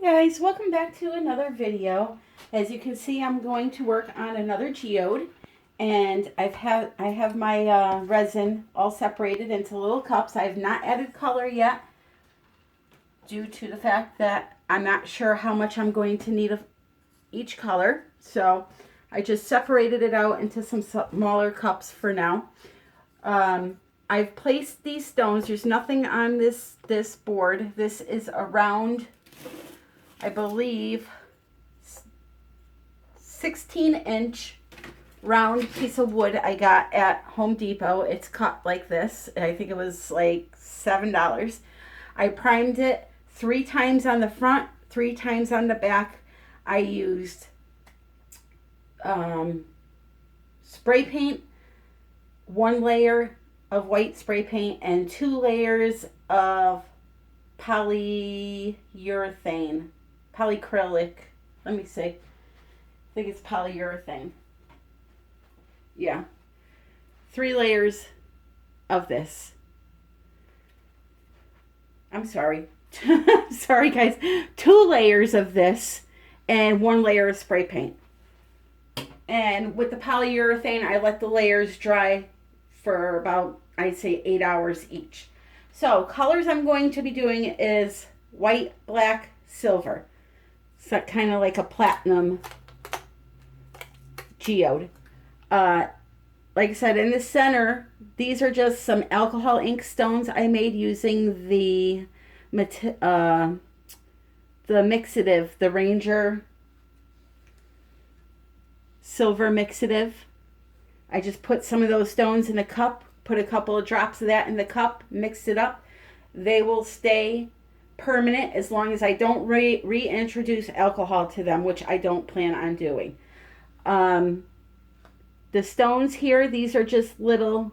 Hey guys, welcome back to another video. As you can see, I'm going to work on another geode, and I have my resin all separated into little cups. I have not added color yet due to the fact that I'm not sure how much I'm going to need of each color. So I just separated it out into some smaller cups for now. I've placed these stones. There's nothing on this board. This is a round, I believe, 16-inch round piece of wood I got at Home Depot. It's cut like this. I think it was like $7. I primed it 3 times on the front, 3 times on the back. I used spray paint, 1 layer of white spray paint, and 2 layers of polyacrylic. Let me see. I think it's polyurethane. Yeah. 3 layers of this. I'm sorry. Sorry, guys. 2 layers of this and 1 layer of spray paint. And with the polyurethane, I let the layers dry for about, I'd say, 8 hours each. So, colors I'm going to be doing is white, black, silver. So kind of like a platinum geode. Like I said, in the center, these are just some alcohol ink stones I made using the mixative, the Ranger silver mixative. I just put some of those stones in a cup, put a couple of drops of that in the cup, mixed it up. They will stay permanent as long as I don't reintroduce alcohol to them, which I don't plan on doing. The stones here, these are just little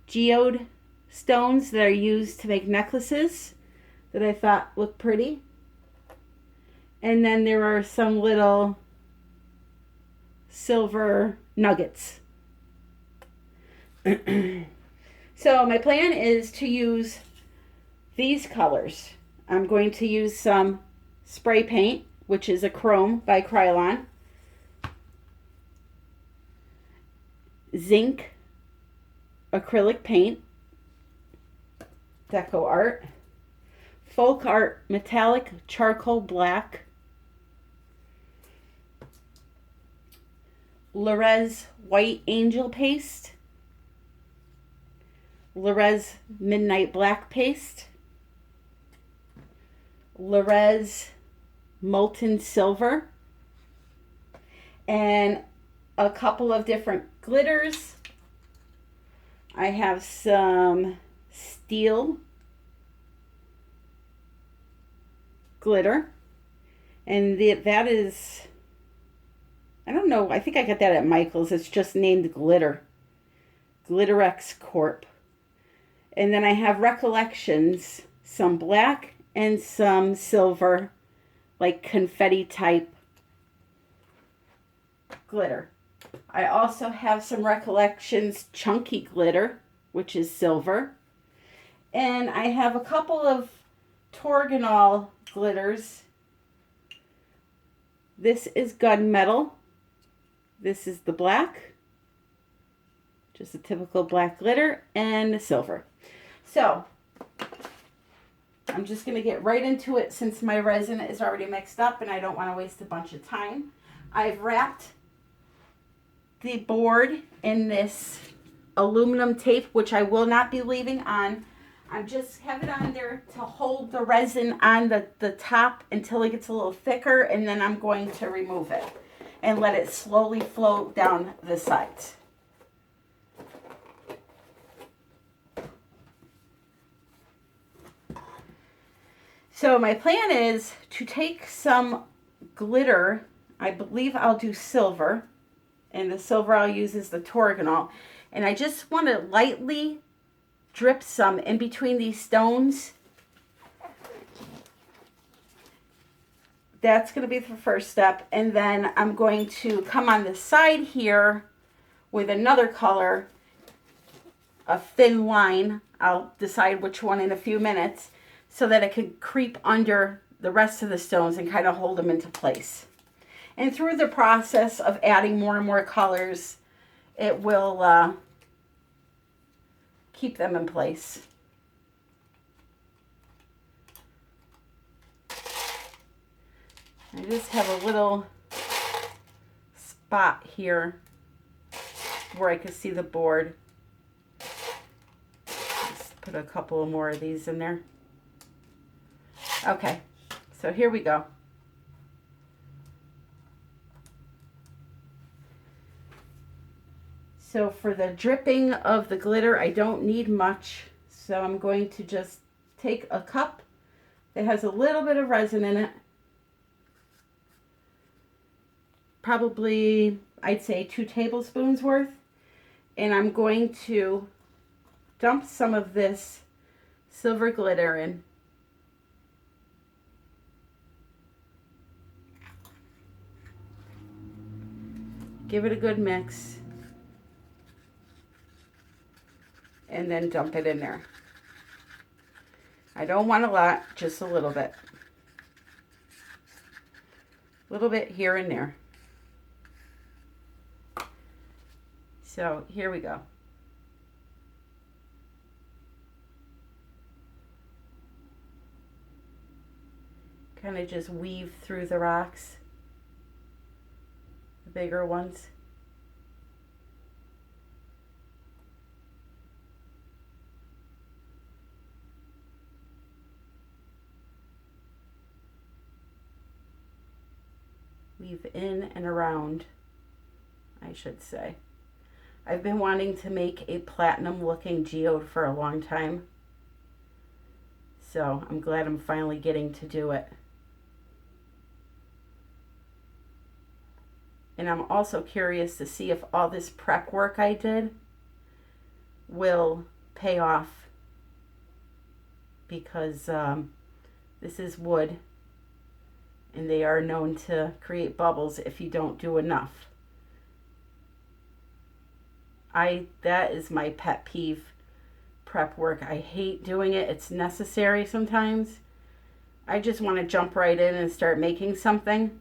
geode stones that are used to make necklaces that I thought looked pretty. And then there are some little silver nuggets. So my plan is to use these colors. I'm going to use some spray paint, which is a chrome by Krylon, zinc acrylic paint, Deco Art, Folk Art metallic charcoal black, Lorez white angel paste, Lorez midnight black paste, Lorez molten silver, and a couple of different glitters. I have some steel glitter, and that is, I don't know, I think I got that at Michael's. It's just named Glitter. Glitterex Corp. And then I have Recollections, some black and some silver, like confetti type glitter. I also have some Recollections chunky glitter, which is silver. And I have a couple of Torgonol glitters. This is gunmetal. This is the black. Just a typical black glitter and the silver. So, I'm just going to get right into it since my resin is already mixed up and I don't want to waste a bunch of time. I've wrapped the board in this aluminum tape, which I will not be leaving on. I just have it on there to hold the resin on the top until it gets a little thicker, and then I'm going to remove it and let it slowly flow down the sides. So my plan is to take some glitter. I believe I'll do silver, and the silver I'll use is the Torgonol. And I just want to lightly drip some in between these stones. That's going to be the first step. And then I'm going to come on the side here with another color, a thin line. I'll decide which one in a few minutes, so that it can creep under the rest of the stones and kind of hold them into place. And through the process of adding more and more colors, it will keep them in place. I just have a little spot here where I can see the board. Just put a couple more of these in there. Okay, so here we go. So for the dripping of the glitter, I don't need much. So I'm going to just take a cup that has a little bit of resin in it. Probably, I'd say 2 tablespoons worth. And I'm going to dump some of this silver glitter in. Give it a good mix. And then dump it in there. I don't want a lot, just a little bit. A little bit here and there. So here we go. Kind of just weave through the rocks, the bigger ones. Weave in and around, I should say. I've been wanting to make a platinum looking geode for a long time. So I'm glad I'm finally getting to do it. And I'm also curious to see if all this prep work I did will pay off. Because this is wood. And they are known to create bubbles if you don't do enough. That is my pet peeve, prep work. I hate doing it. It's necessary sometimes. I just want to jump right in and start making something.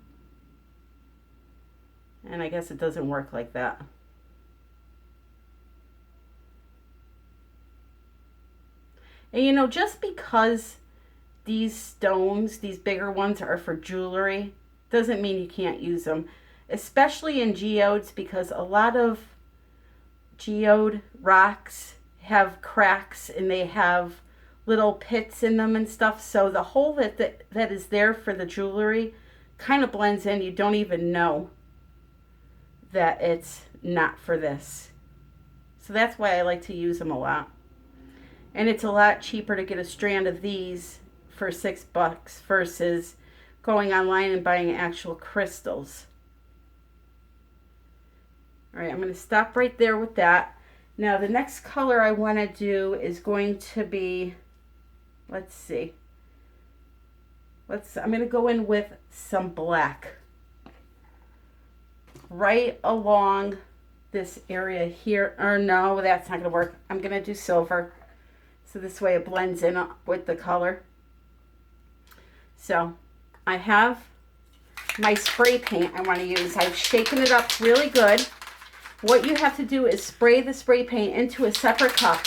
And I guess it doesn't work like that. And you know, just because these stones, these bigger ones, are for jewelry, doesn't mean you can't use them. Especially in geodes, because a lot of geode rocks have cracks and they have little pits in them and stuff. So the hole that is there for the jewelry kind of blends in. You don't even know that it's not for this. So that's why I like to use them a lot. And it's a lot cheaper to get a strand of these for $6 versus going online and buying actual crystals. All right, I'm going to stop right there with that. Now the next color I want to do is going to be, let's see. I'm going to go in with some black. Right along this area here. Or no, that's not going to work. I'm going to do silver. So this way it blends in with the color. So I have my spray paint I want to use. I've shaken it up really good. What you have to do is spray the spray paint into a separate cup.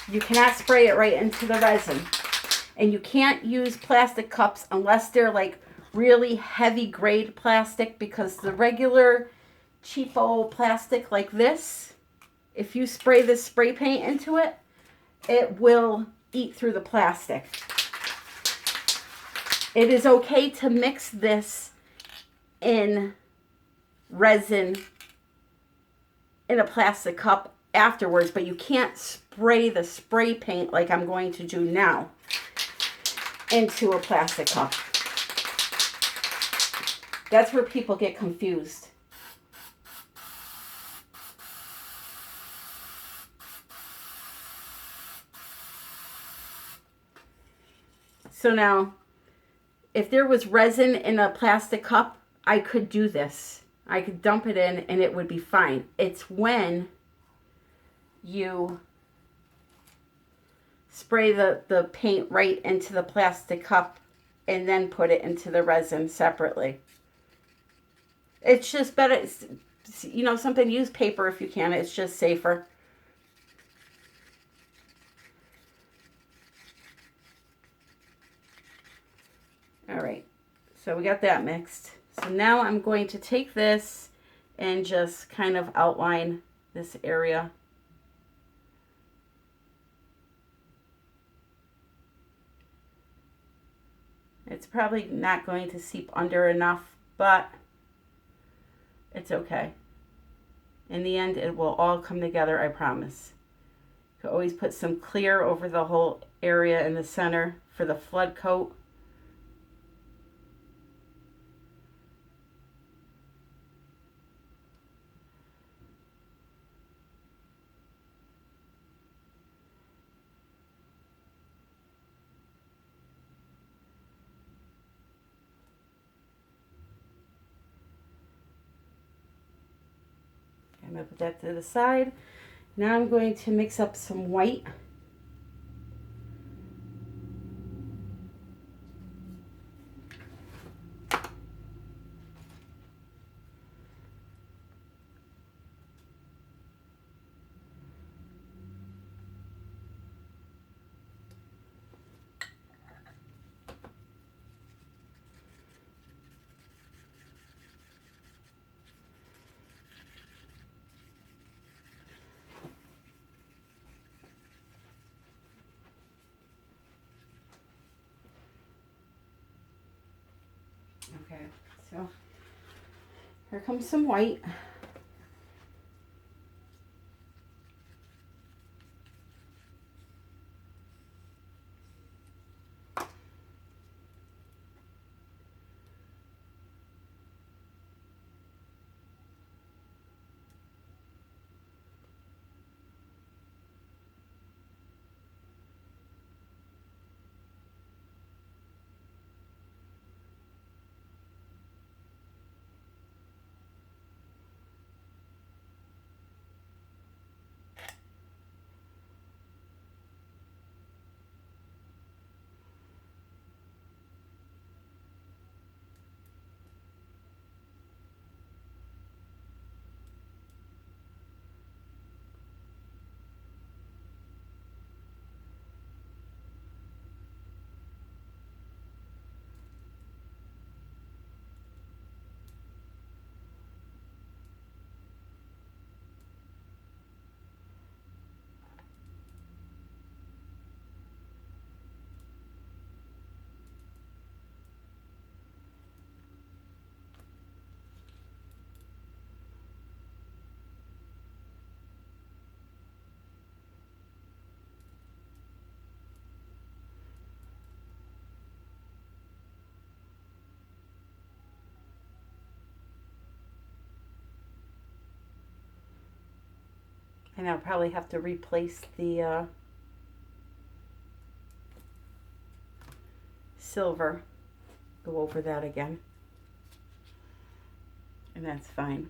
You cannot spray it right into the resin. And you can't use plastic cups unless they're like really heavy grade plastic, because the regular cheapo plastic like this, if you spray this spray paint into it, it will eat through the plastic. It is okay to mix this in resin in a plastic cup afterwards, but you can't spray the spray paint like I'm going to do now into a plastic cup. That's where people get confused. So now, if there was resin in a plastic cup, I could do this. I could dump it in and it would be fine. It's when you spray the paint right into the plastic cup and then put it into the resin separately. It's just better, you know, something, use paper if you can. It's just safer. All right, so we got that mixed. So now I'm going to take this and just kind of outline this area. It's probably not going to seep under enough, but it's okay. In the end, it will all come together, I promise. You can always put some clear over the whole area in the center for the flood coat. I'm going to put that to the side. Now I'm going to mix up some white. Okay, so here comes some white. And I'll probably have to replace the silver. Go over that again. And that's fine.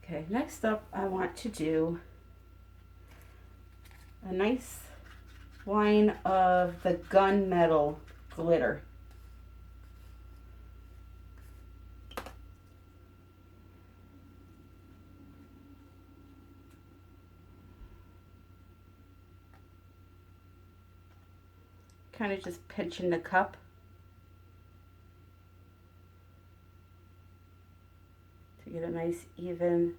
Okay, next up I want to do a nice line of the gunmetal glitter. Kind of just pinching the cup. To get a nice even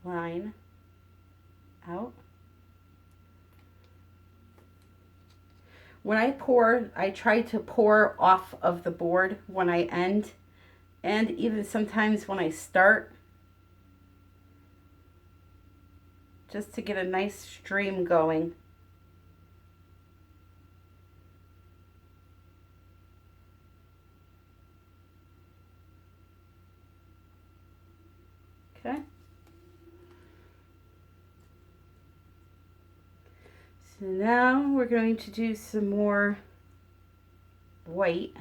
line out. When I pour, I try to pour off of the board when I end, and even sometimes when I start. just to get a nice stream going. Okay. So now we're going to do some more white.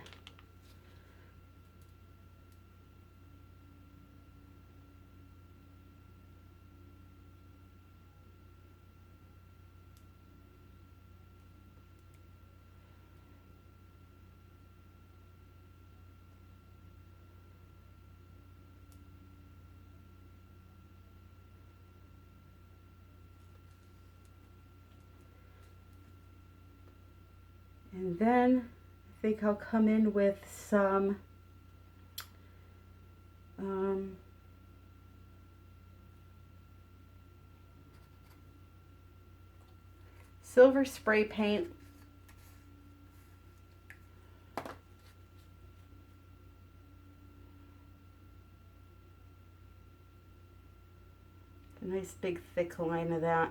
And then I think I'll come in with some silver spray paint. A nice big thick line of that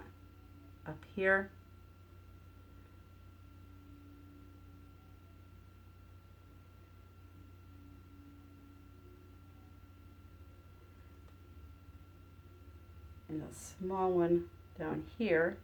up here. And a small one down here.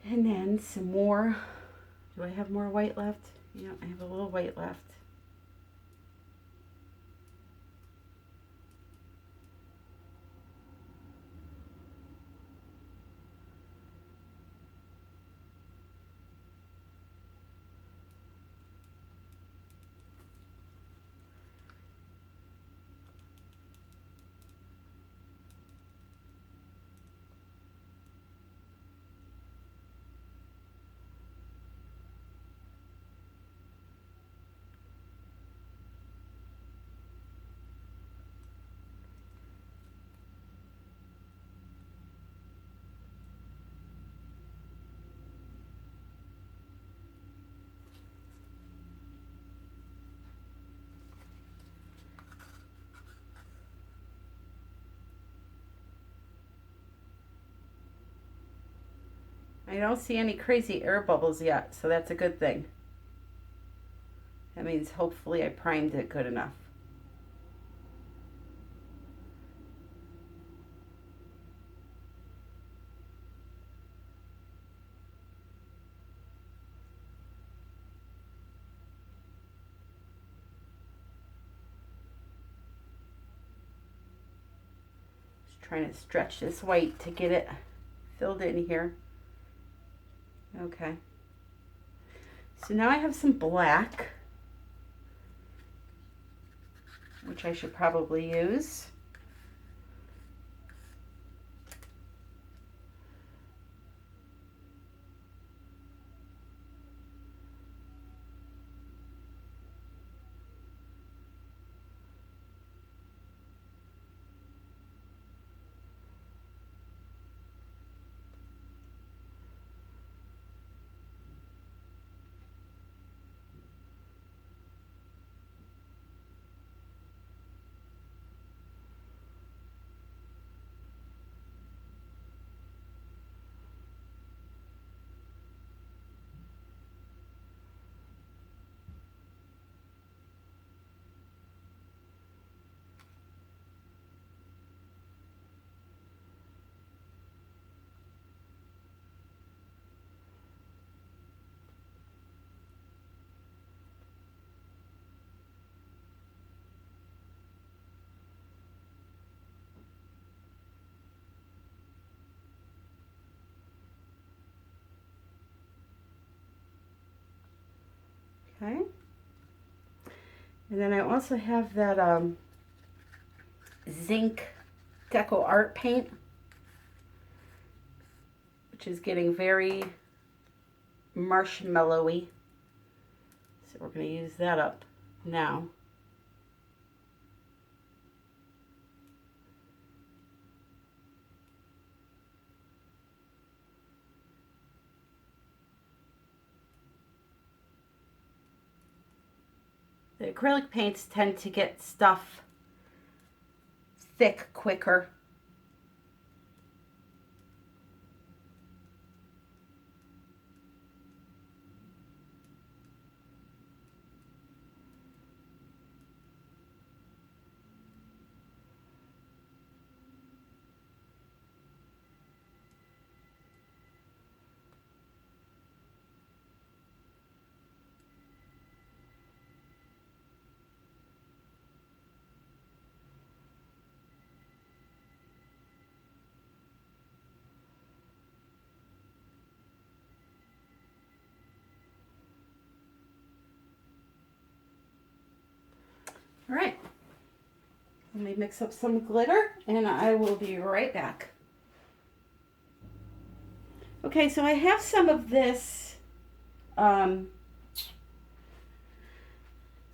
And then some more. Do I have more white left? Yeah, I have a little white left. I don't see any crazy air bubbles yet, so that's a good thing. That means hopefully I primed it good enough. Just trying to stretch this white to get it filled in here. Okay. So now I have some black, which I should probably use. Okay. And then I also have that zinc deco art paint, which is getting very marshmallowy. So we're going to use that up now. The acrylic paints tend to get stuff thick quicker. All right, let me mix up some glitter and I will be right back. Okay, so I have some of this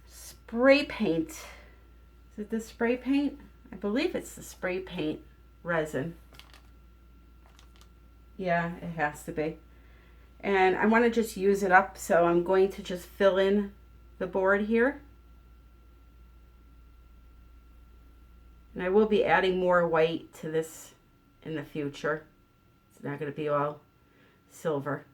spray paint. Is it the spray paint? I believe it's the spray paint resin. Yeah, it has to be. And I want to just use it up, so I'm going to just fill in the board here. And I will be adding more white to this in the future. It's not going to be all silver.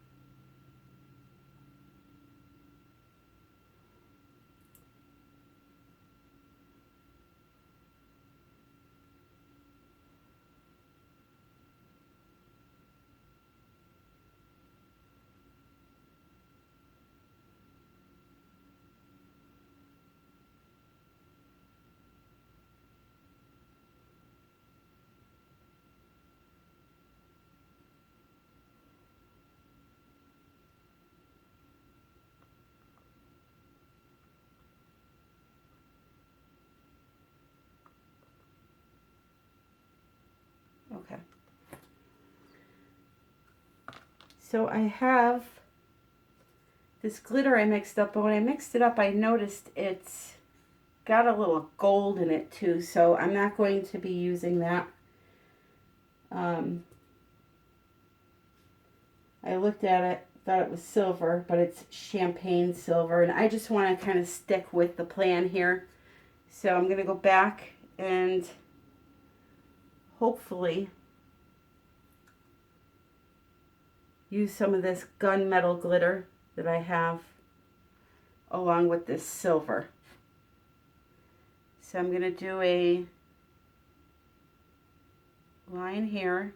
Okay. So I have this glitter I mixed up, but when I mixed it up, I noticed it's got a little gold in it too, so I'm not going to be using that. I looked at it, thought it was silver, but it's champagne silver, and I just want to kind of stick with the plan here. So I'm going to go back and hopefully use some of this gunmetal glitter that I have along with this silver. So I'm going to do a line here.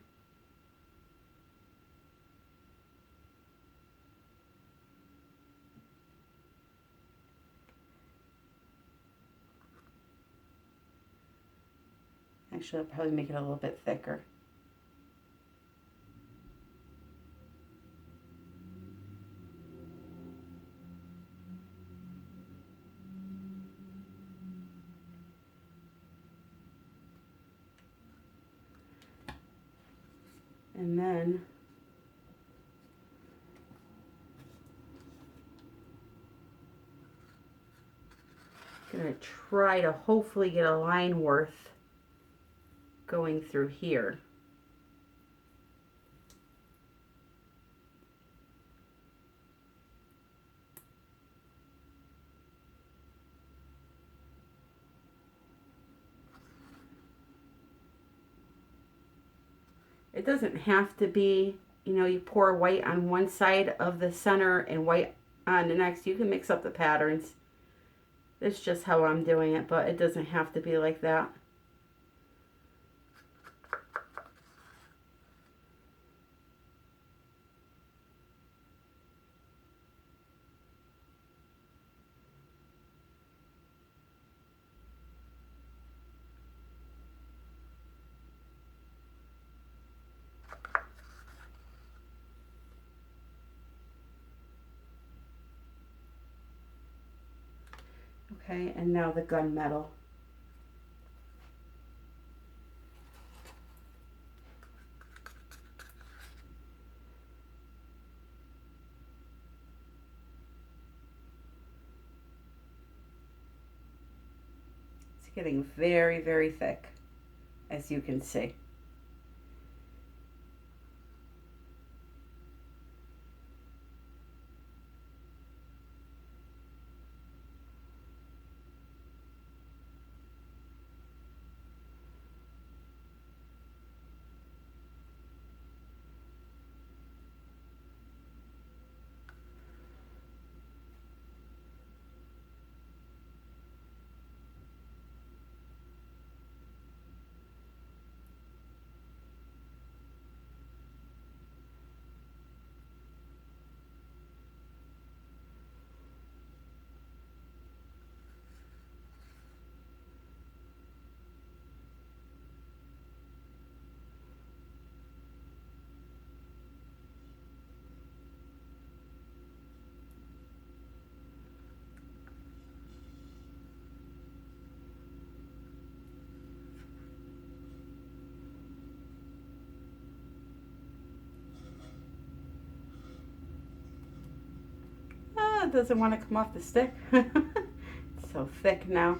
Actually, I'll probably make it a little bit thicker. And then I'm going to try to hopefully get a line worth going through here. It doesn't have to be, you know, you pour white on one side of the center and white on the next. You can mix up the patterns. It's just how I'm doing it, but it doesn't have to be like that. Okay, and now the gunmetal. It's getting very, very thick, as you can see. it doesn't want to come off the stick. It's so thick now.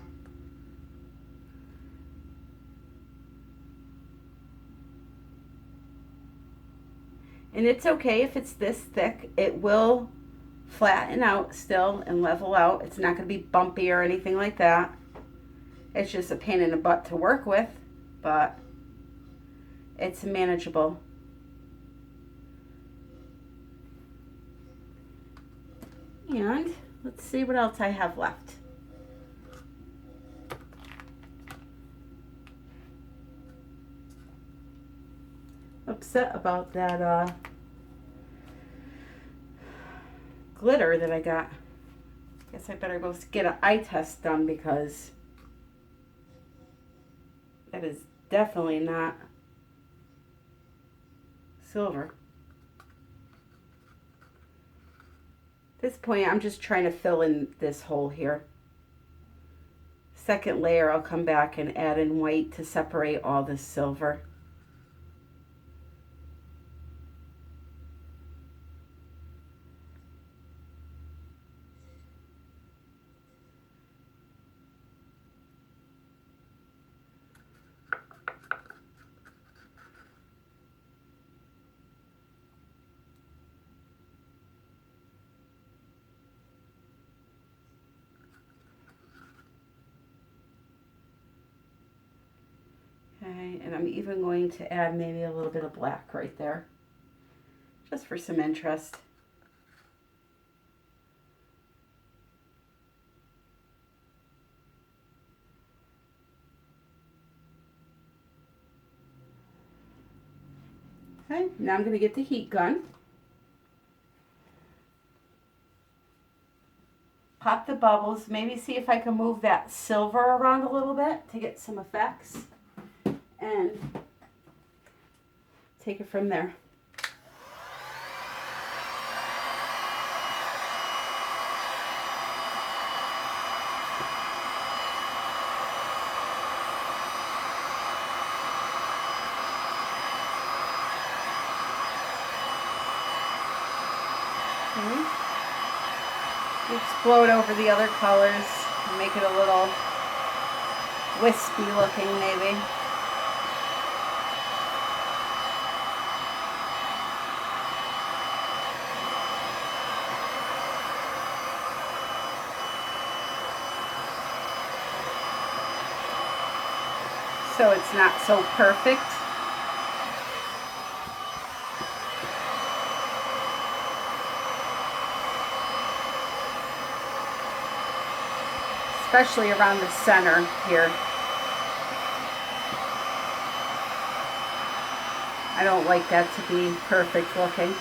And it's okay if it's this thick. It will flatten out still and level out. It's not going to be bumpy or anything like that. It's just a pain in the butt to work with, but it's manageable. And let's see what else I have left. Upset about that glitter that I got. Guess I better go get an eye test done because that is definitely not silver. At this point, I'm just trying to fill in this hole here. Second layer, I'll come back and add in white to separate all this silver. Okay, and I'm even going to add maybe a little bit of black right there, just for some interest. Okay, now I'm going to get the heat gun. Pop the bubbles, maybe see if I can move that silver around a little bit to get some effects. And take it from there. Okay. Explode over the other colors and make it a little wispy looking maybe. So it's not so perfect. Especially around the center here. I don't like that to be perfect looking.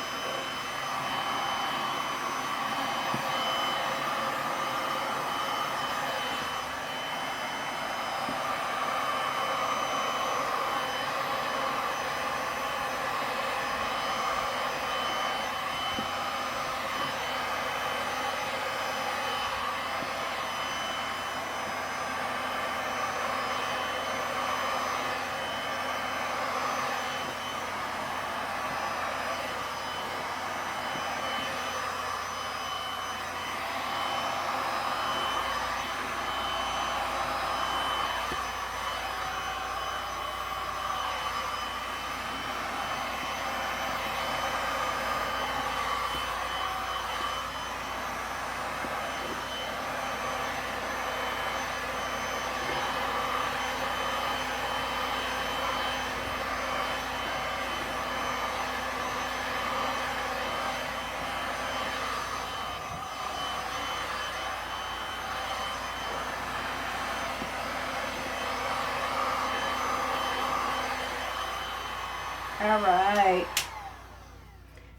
All right.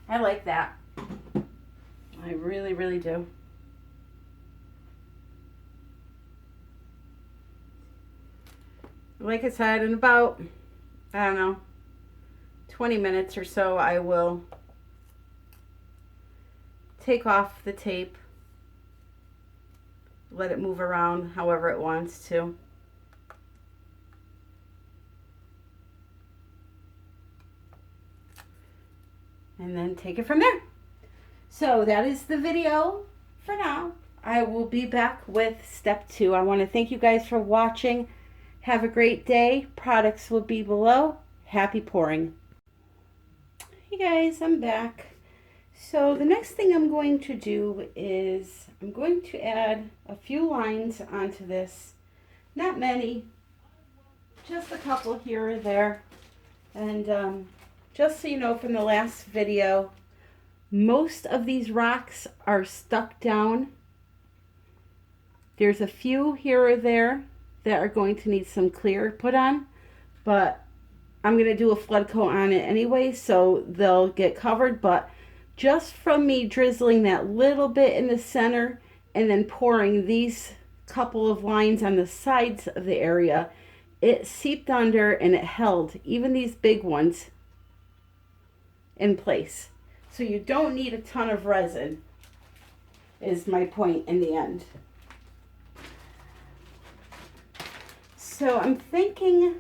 I like that. I really, really do. Like I said, in about, I don't know, 20 minutes or so, I will take off the tape, let it move around however it wants to. And then take it from there. So that is the video for now, I will be back with step 2. I want to thank you guys for watching. Have a great day. Products will be below. Happy pouring. Hey guys, I'm back. So the next thing I'm going to do is I'm going to add a few lines onto this. Not many, just a couple here or there. And just so you know from the last video, most of these rocks are stuck down. There's a few here or there that are going to need some clear put on, but I'm going to do a flood coat on it anyway, so they'll get covered. But just from me drizzling that little bit in the center and then pouring these couple of lines on the sides of the area, it seeped under and it held even these big ones in place. So you don't need a ton of resin, is my point in the end. So I'm thinking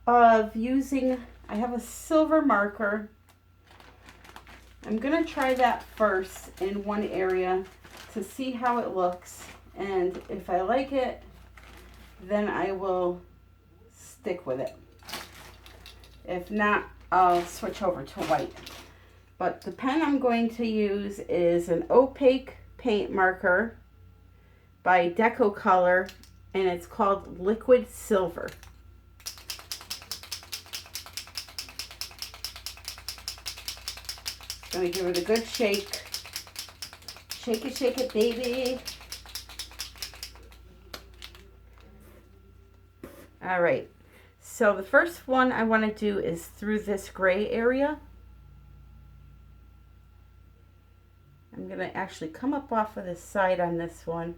of using, I have a silver marker. I'm going to try that first in one area to see how it looks, and if I like it, then I will stick with it. If not, I'll switch over to white. But the pen I'm going to use is an opaque paint marker by Decocolor, and it's called Liquid Silver. Gonna give it a good shake. Shake it, baby. All right, so the first one I want to do is through this gray area. I'm gonna actually come up off of the side on this one.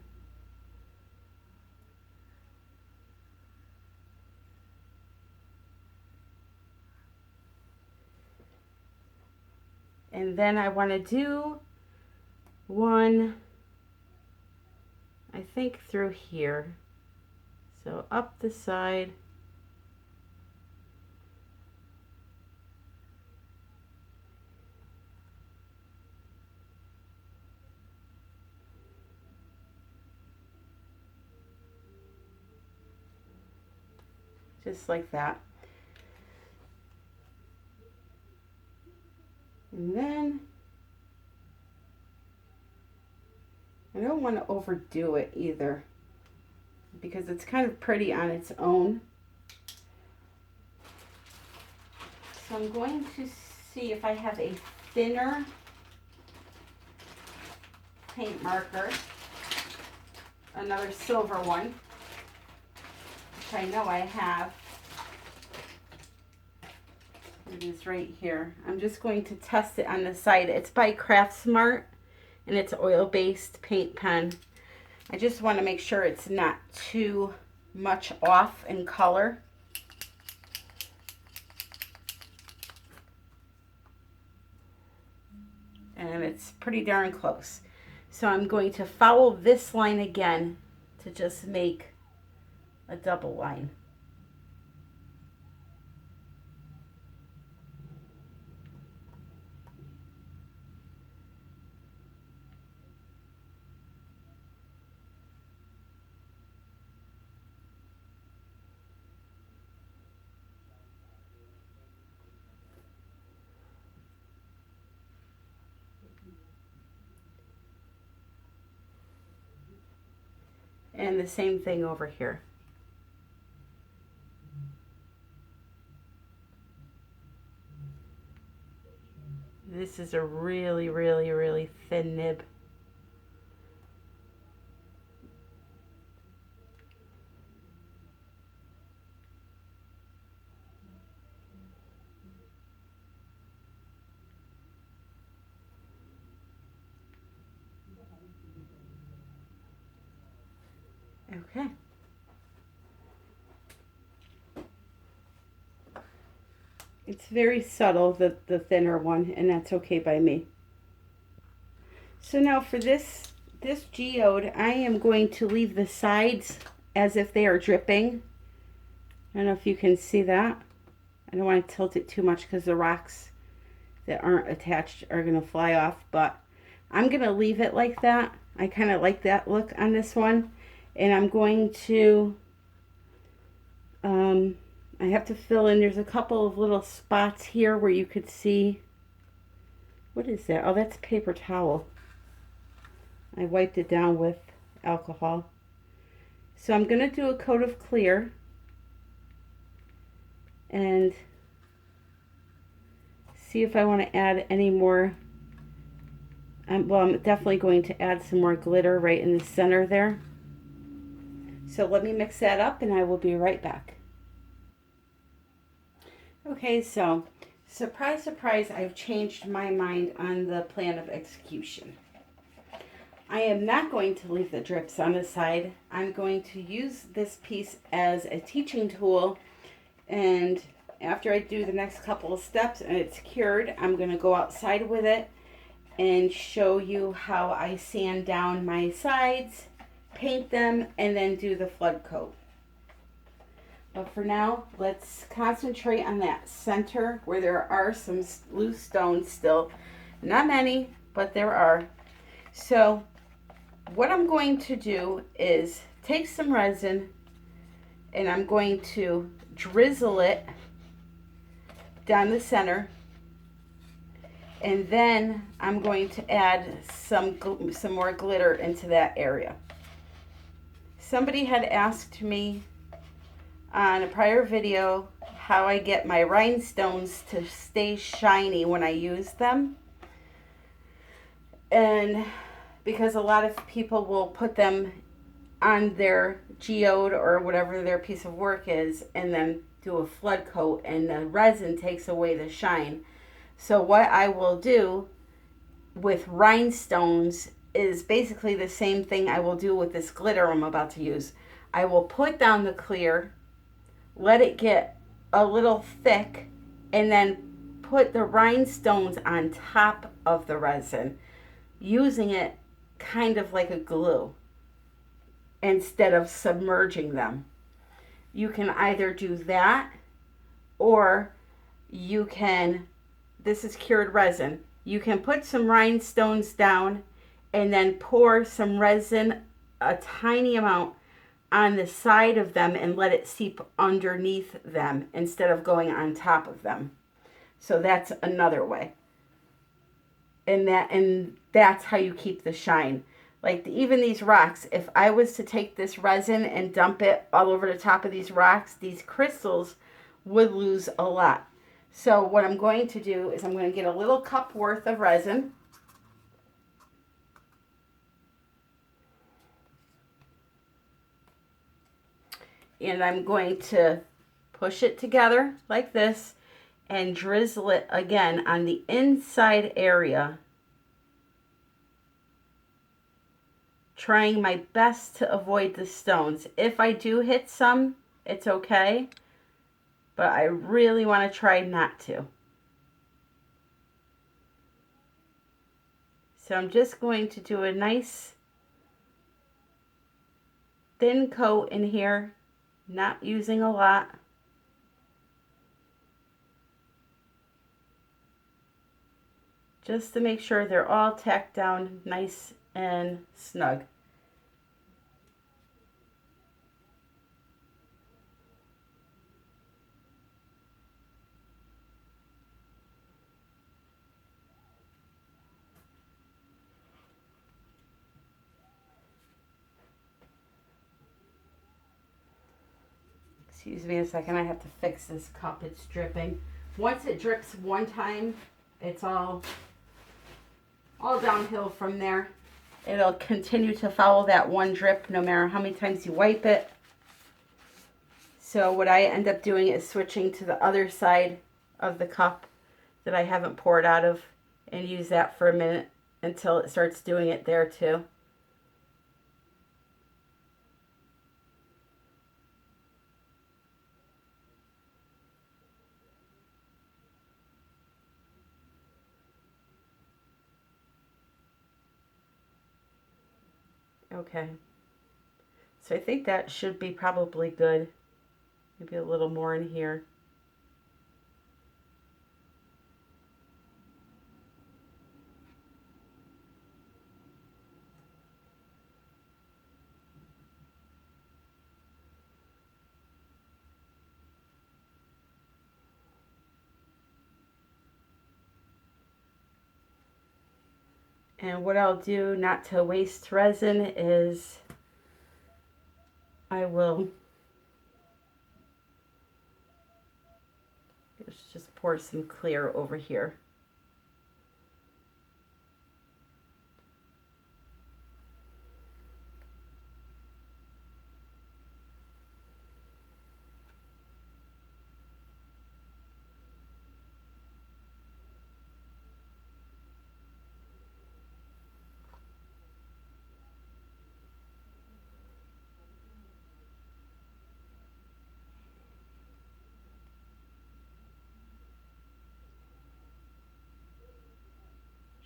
And then I want to do one, I think, through here. So up the side. Just like that. And then I don't want to overdo it either, because it's kind of pretty on its own. So I'm going to see if I have a thinner paint marker, another silver one, which I know I have. It is right here. I'm just going to test it on the side. It's by Craft Smart, and it's oil-based paint pen. I just want to make sure it's not too much off in color. And it's pretty darn close. So I'm going to follow this line again to just make a double line. And the same thing over here. This is a really, really, really thin nib. Okay. It's very subtle, the thinner one, and that's okay by me. So now for this geode, I am going to leave the sides as if they are dripping. I don't know if you can see that. I don't want to tilt it too much because the rocks that aren't attached are going to fly off, but I'm going to leave it like that I kind of like that look on this one. And I'm going to, I have to fill in, there's a couple of little spots here where you could see, what is that? Oh, that's paper towel. I wiped it down with alcohol. So I'm going to do a coat of clear and see if I want to add any more. Well, I'm definitely going to add some more glitter right in the center there. So let me mix that up and I will be right back. Okay, so surprise, surprise, I've changed my mind on the plan of execution. I am not going to leave the drips on the side. I'm going to use this piece as a teaching tool, and after I do the next couple of steps and it's cured, I'm going to go outside with it and show you how I sand down my sides, paint them, and then do the flood coat. But for now, let's concentrate on that center where there are some loose stones still. Not many, but there are. So what I'm going to do is take some resin and I'm going to drizzle it down the center, and then I'm going to add some more glitter into that area. Somebody had asked me on a prior video how I get my rhinestones to stay shiny when I use them, and because a lot of people will put them on their geode or whatever their piece of work is and then do a flood coat, and the resin takes away the shine. So what I will do with rhinestones is basically the same thing I will do with this glitter I'm about to use. I will put down the clear, let it get a little thick, and then put the rhinestones on top of the resin, using it kind of like a glue instead of submerging them. You can either do that, or you can, this is cured resin, you can put some rhinestones down and then pour some resin, a tiny amount, on the side of them and let it seep underneath them instead of going on top of them. So that's another way. And that's how you keep the shine. Like even these rocks, if I was to take this resin and dump it all over the top of these rocks, these crystals would lose a lot. So what I'm going to do is I'm going to get a little cup worth of resin. And I'm going to push it together like this and drizzle it again on the inside area, trying my best to avoid the stones. If I do hit some, it's okay, but I really want to try not to. So I'm just going to do a nice thin coat in here, not using a lot. Just to make sure they're all tacked down nice and snug. Excuse me a second, I have to fix this cup, it's dripping. Once it drips one time, it's all downhill from there. It'll continue to follow that one drip no matter how many times you wipe it. So what I end up doing is switching to the other side of the cup that I haven't poured out of and use that for a minute until it starts doing it there too. Okay, so I think that should be probably good. Maybe a little more in here. And what I'll do not to waste resin is I will just pour some clear over here.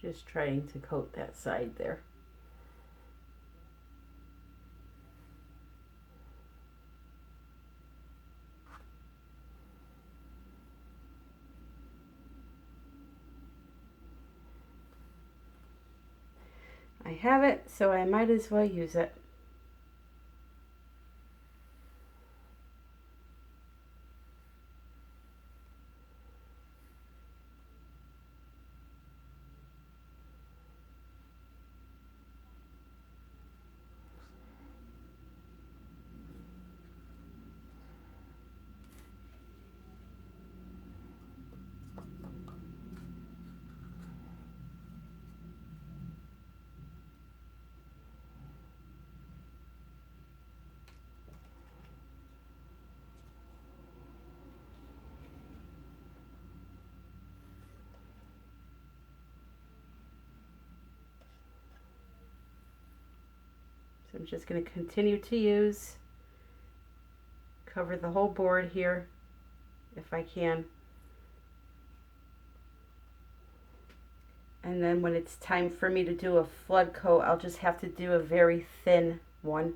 Just trying to coat that side there. I have it, so I might as well use it. So I'm just going to continue to use, cover the whole board here if I can. And then when it's time for me to do a flood coat, I'll just have to do a very thin one.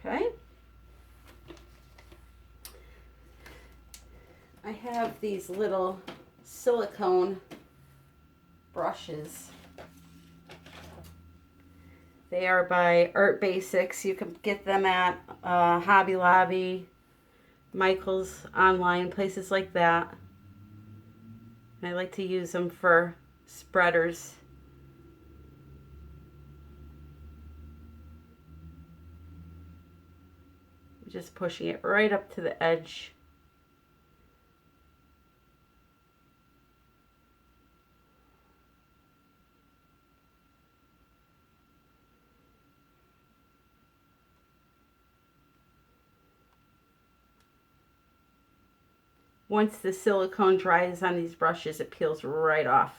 Okay. I have these little silicone brushes. They are by Art Basics. You can get them at Hobby Lobby, Michael's online, places like that. And I like to use them for spreaders. Just pushing it right up to the edge. Once the silicone dries on these brushes, it peels right off.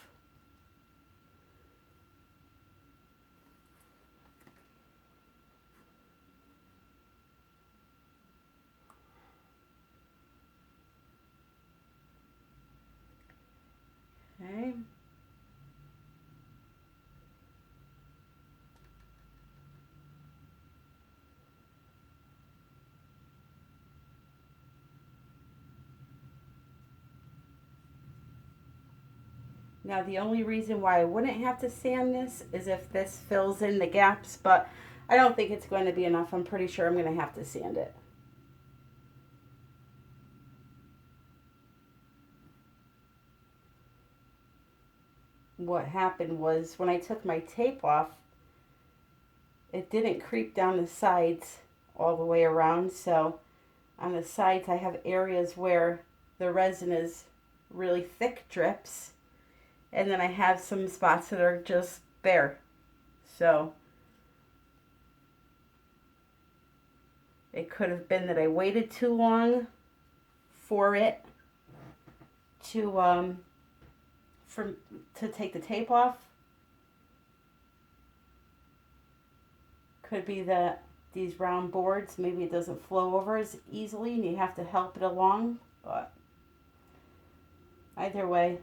Okay. Now the only reason why I wouldn't have to sand this is if this fills in the gaps, but I don't think it's going to be enough. I'm pretty sure I'm going to have to sand it. What happened was when I took my tape off, it didn't creep down the sides all the way around. So on the sides I have areas where the resin is really thick drips, and then I have some spots that are just bare. So it could have been that I waited too long for it to take the tape off. Could be that these round boards, maybe it doesn't flow over as easily and you have to help it along, but either way,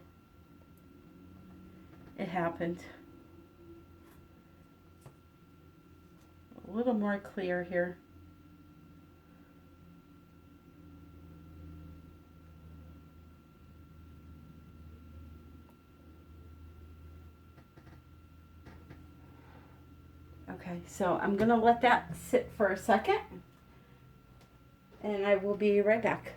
it happened. A little more clear here. Okay, so I'm gonna let that sit for a second and I will be right back.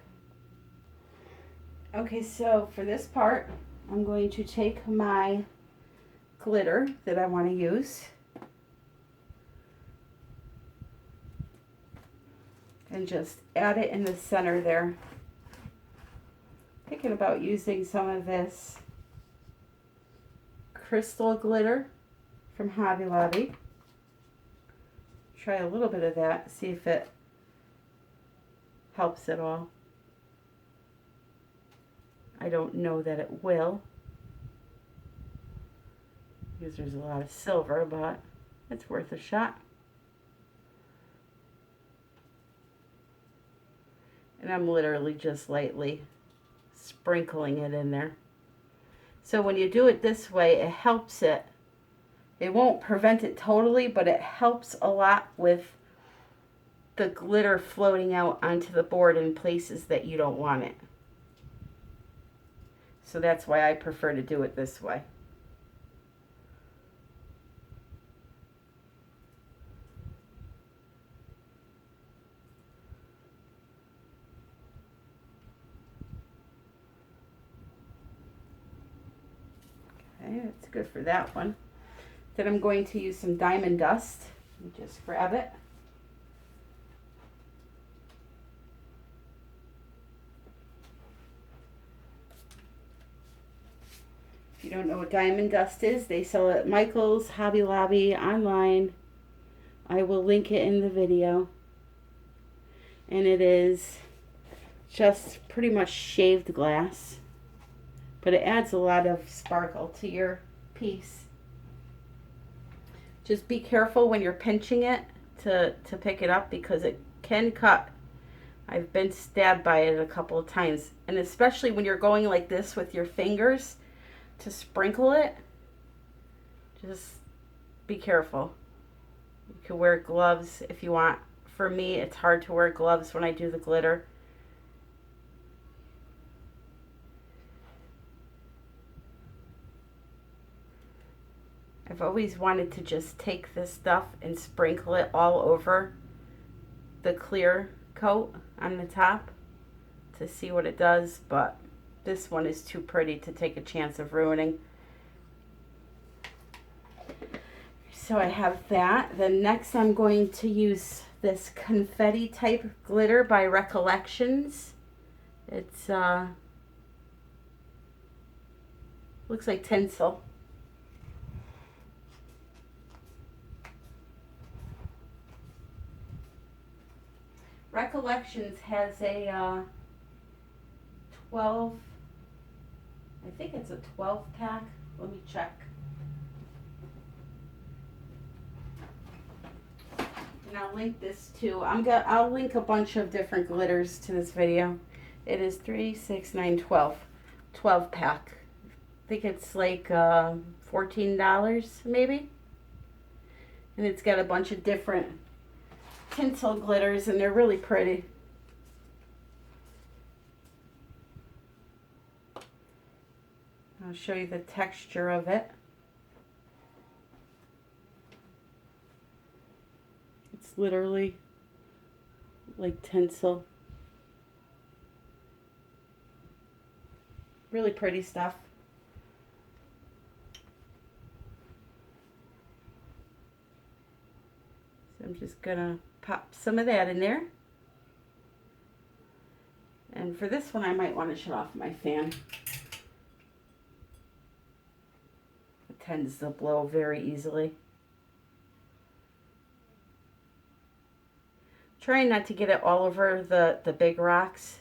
Okay, so for this part, I'm going to take my glitter that I want to use and just add it in the center there. Thinking about using some of this crystal glitter from Hobby Lobby. Try a little bit of that, see if it helps at all. I don't know that it will, because there's a lot of silver, but it's worth a shot. And I'm literally just lightly sprinkling it in there. So when you do it this way, it helps it. It won't prevent it totally, but it helps a lot with the glitter floating out onto the board in places that you don't want it. So that's why I prefer to do it this way. Okay, that's good for that one. Then I'm going to use some diamond dust. Let me just grab it. If you don't know what diamond dust is, they sell it at Michael's, Hobby Lobby, online. I will link it in the video. And it is just pretty much shaved glass, but it adds a lot of sparkle to your piece. Just be careful when you're pinching it to pick it up, because it can cut. I've been stabbed by it a couple of times, and especially when you're going like this with your fingers to sprinkle it, just be careful. You can wear gloves if you want. For me, it's hard to wear gloves when I do the glitter. I've always wanted to just take this stuff and sprinkle it all over the clear coat on the top to see what it does, but this one is too pretty to take a chance of ruining. So I have that. Then next I'm going to use this confetti type glitter by Recollections. It's looks like tinsel. Recollections has a 12, I think it's a 12 pack. Let me check. And I'll link this too. I'll link a bunch of different glitters to this video. It is 3, 6, 9, 12. 12 pack. I think it's like $14 maybe. And it's got a bunch of different tinsel glitters, and they're really pretty. I'll show you the texture of it. It's literally like tinsel. Really pretty stuff. So I'm just gonna pop some of that in there. And for this one, I might want to shut off my fan. It tends to blow very easily. Trying not to get it all over the big rocks,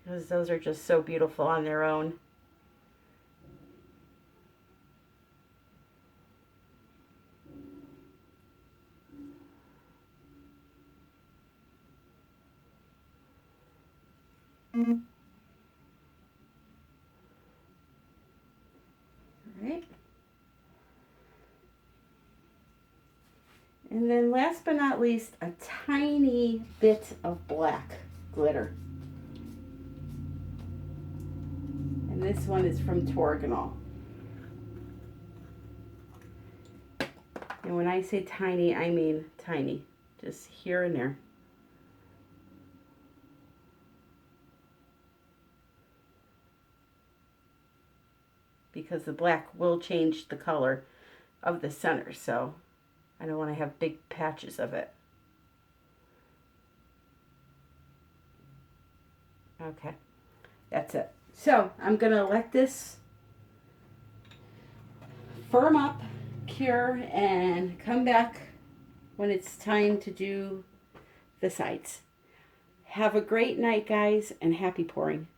because those are just so beautiful on their own. Right. And then last but not least, a tiny bit of black glitter. And this one is from Torgonol. And when I say tiny, I mean tiny. Just here and there. Because the black will change the color of the center, so I don't want to have big patches of it. Okay, that's it. So I'm going to let this firm up, cure, and come back when it's time to do the sides. Have a great night, guys, and happy pouring.